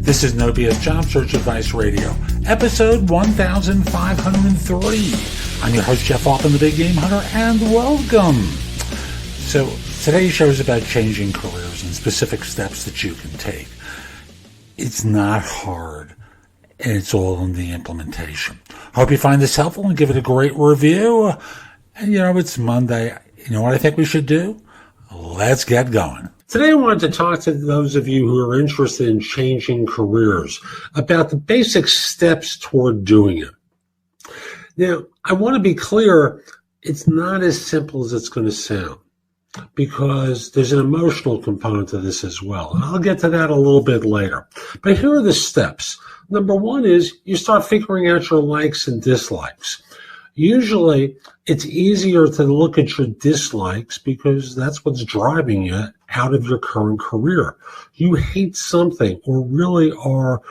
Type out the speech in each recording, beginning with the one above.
This is No BS Job Search Advice Radio, episode 1503. I'm your host, Jeff Altman, the Big Game Hunter, and welcome. So today's show is about changing careers and specific steps that you can take. It's not hard, and it's all in the implementation. Hope you find this helpful and give it a great review. And it's Monday. You know what I think we should do? Let's get going. Today I wanted to talk to those of you who are interested in changing careers about the basic steps toward doing it. Now, I want to be clear, it's not as simple as it's going to sound because there's an emotional component to this as well. And I'll get to that a little bit later. But here are the steps. Number one is you start figuring out your likes and dislikes. Usually, it's easier to look at your dislikes because that's what's driving you out of your current career. You hate something or really are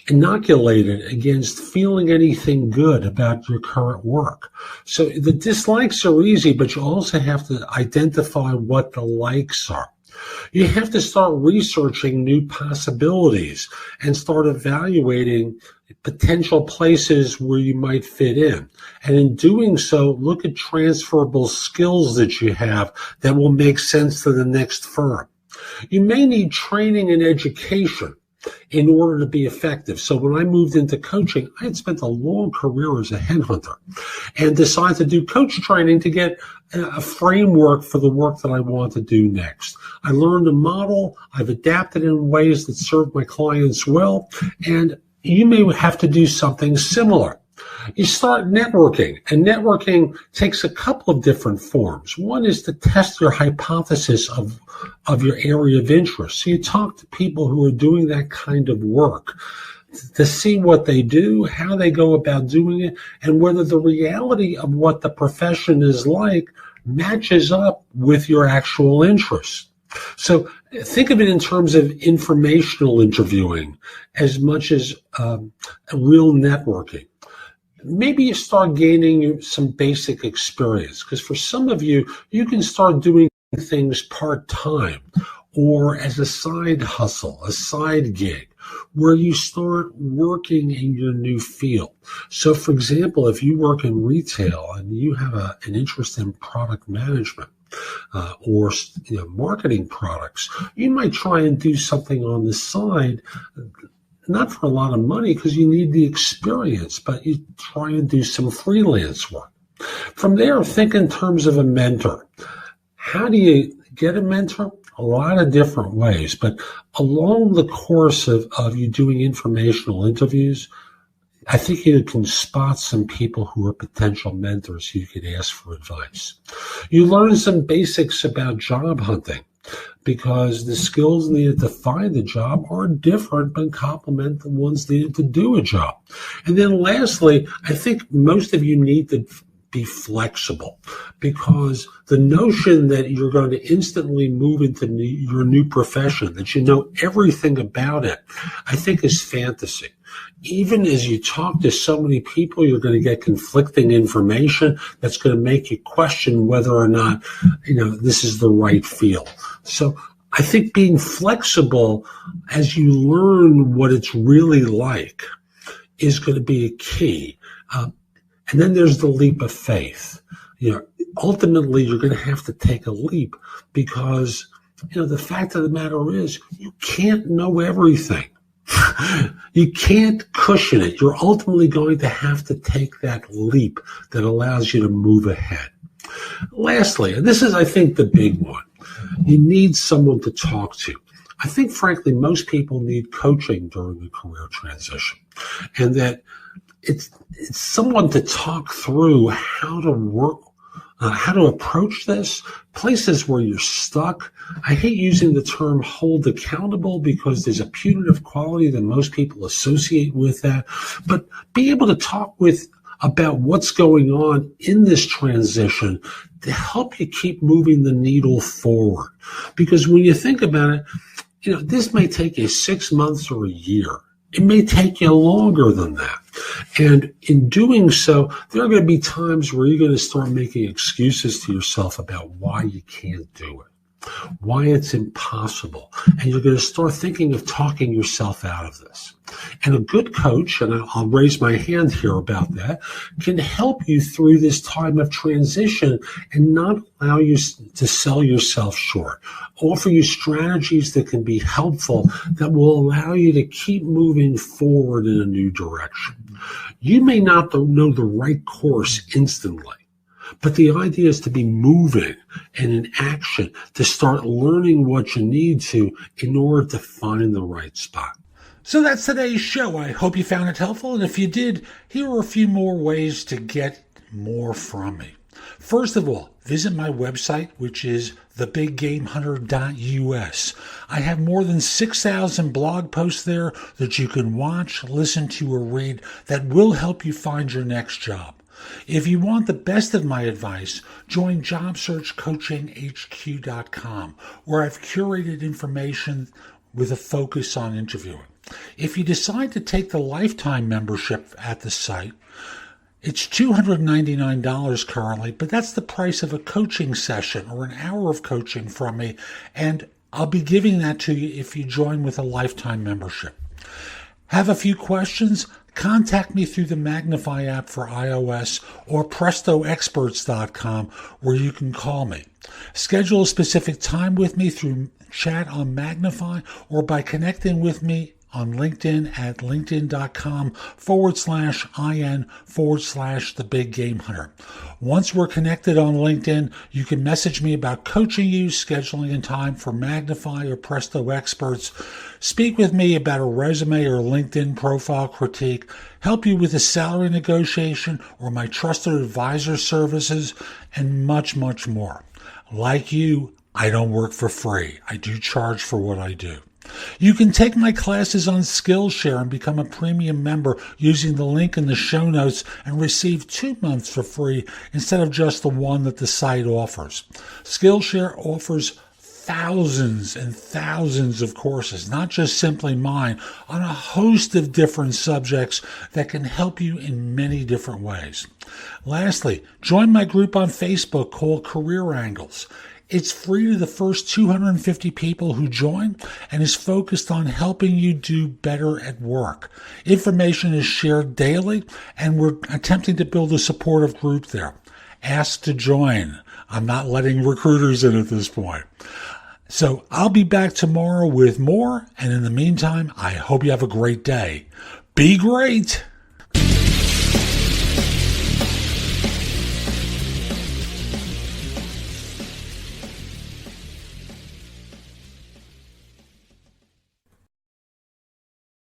inoculated against feeling anything good about your current work. So the dislikes are easy, but you also have to identify what the likes are. You have to start researching new possibilities and start evaluating potential places where you might fit in. And in doing so, look at transferable skills that you have that will make sense to the next firm. You may need training and education in order to be effective. So when I moved into coaching, I had spent a long career as a headhunter and decided to do coach training to get a framework for the work that I want to do next. I learned a model. I've adapted in ways that serve my clients well, and you may have to do something similar. You start networking, and networking takes a couple of different forms. One is to test your hypothesis of your area of interest. So you talk to people who are doing that kind of work to see what they do, how they go about doing it, and whether the reality of what the profession is like matches up with your actual interests. So think of it in terms of informational interviewing as much as real networking. Maybe you start gaining some basic experience because for some of you, you can start doing things part-time or as a side hustle, a side gig, where you start working in your new field. So, for example, if you work in retail and you have an interest in product management, or marketing products, you might try and do something on the side, not for a lot of money because you need the experience, but you try and do some freelance work. From there, think in terms of a mentor. How do you get a mentor? A lot of different ways, but along the course of you doing informational interviews, I think you can spot some people who are potential mentors who you could ask for advice. You learn some basics about job hunting because the skills needed to find a job are different but complement the ones needed to do a job. And then lastly, I think most of you need to be flexible because the notion that you're going to instantly move into your new profession, that you know everything about it, I think is fantasy. Even as you talk to so many people, you're going to get conflicting information that's going to make you question whether or not, this is the right field. So I think being flexible as you learn what it's really like is going to be a key. And then there's the leap of faith. Ultimately, you're going to have to take a leap because, the fact of the matter is you can't know everything. You can't cushion it. You're ultimately going to have to take that leap that allows you to move ahead. Lastly, and this is, I think, the big one, you need someone to talk to. I think, frankly, most people need coaching during a career transition, and that it's someone to talk through how to work, how to approach this, places where you're stuck. I hate using the term hold accountable because there's a punitive quality that most people associate with that, but be able to talk about what's going on in this transition to help you keep moving the needle forward. Because when you think about it, this may take you 6 months or a year. It may take you longer than that. And in doing so, there are going to be times where you're going to start making excuses to yourself about why you can't do it. why it's impossible. And you're going to start thinking of talking yourself out of this. And a good coach, and I'll raise my hand here about that, can help you through this time of transition and not allow you to sell yourself short. Offer you strategies that can be helpful that will allow you to keep moving forward in a new direction. You may not know the right course instantly, but the idea is to be moving and in action, to start learning what you need to in order to find the right spot. So that's today's show. I hope you found it helpful. And if you did, here are a few more ways to get more from me. First of all, visit my website, which is thebiggamehunter.us. I have more than 6,000 blog posts there that you can watch, listen to, or read that will help you find your next job. If you want the best of my advice, join JobSearchCoachingHQ.com, where I've curated information with a focus on interviewing. If you decide to take the lifetime membership at the site, it's $299 currently, but that's the price of a coaching session or an hour of coaching from me, and I'll be giving that to you if you join with a lifetime membership. Have a few questions? Contact me through the Magnify app for iOS or PrestoExperts.com, where you can call me. Schedule a specific time with me through chat on Magnify or by connecting with me on LinkedIn at linkedin.com/IN/The Big Game Hunter. Once we're connected on LinkedIn, you can message me about coaching you, scheduling a time for Magnify or Presto Experts, speak with me about a resume or LinkedIn profile critique, help you with a salary negotiation or my trusted advisor services, and much, much more. Like you, I don't work for free. I do charge for what I do. You can take my classes on Skillshare and become a premium member using the link in the show notes and receive 2 months for free instead of just the one that the site offers. Skillshare offers thousands and thousands of courses, not just simply mine, on a host of different subjects that can help you in many different ways. Lastly, join my group on Facebook called Career Angles. It's free to the first 250 people who join and is focused on helping you do better at work. Information is shared daily, and we're attempting to build a supportive group there. Ask to join. I'm not letting recruiters in at this point. So I'll be back tomorrow with more, and in the meantime, I hope you have a great day. Be great!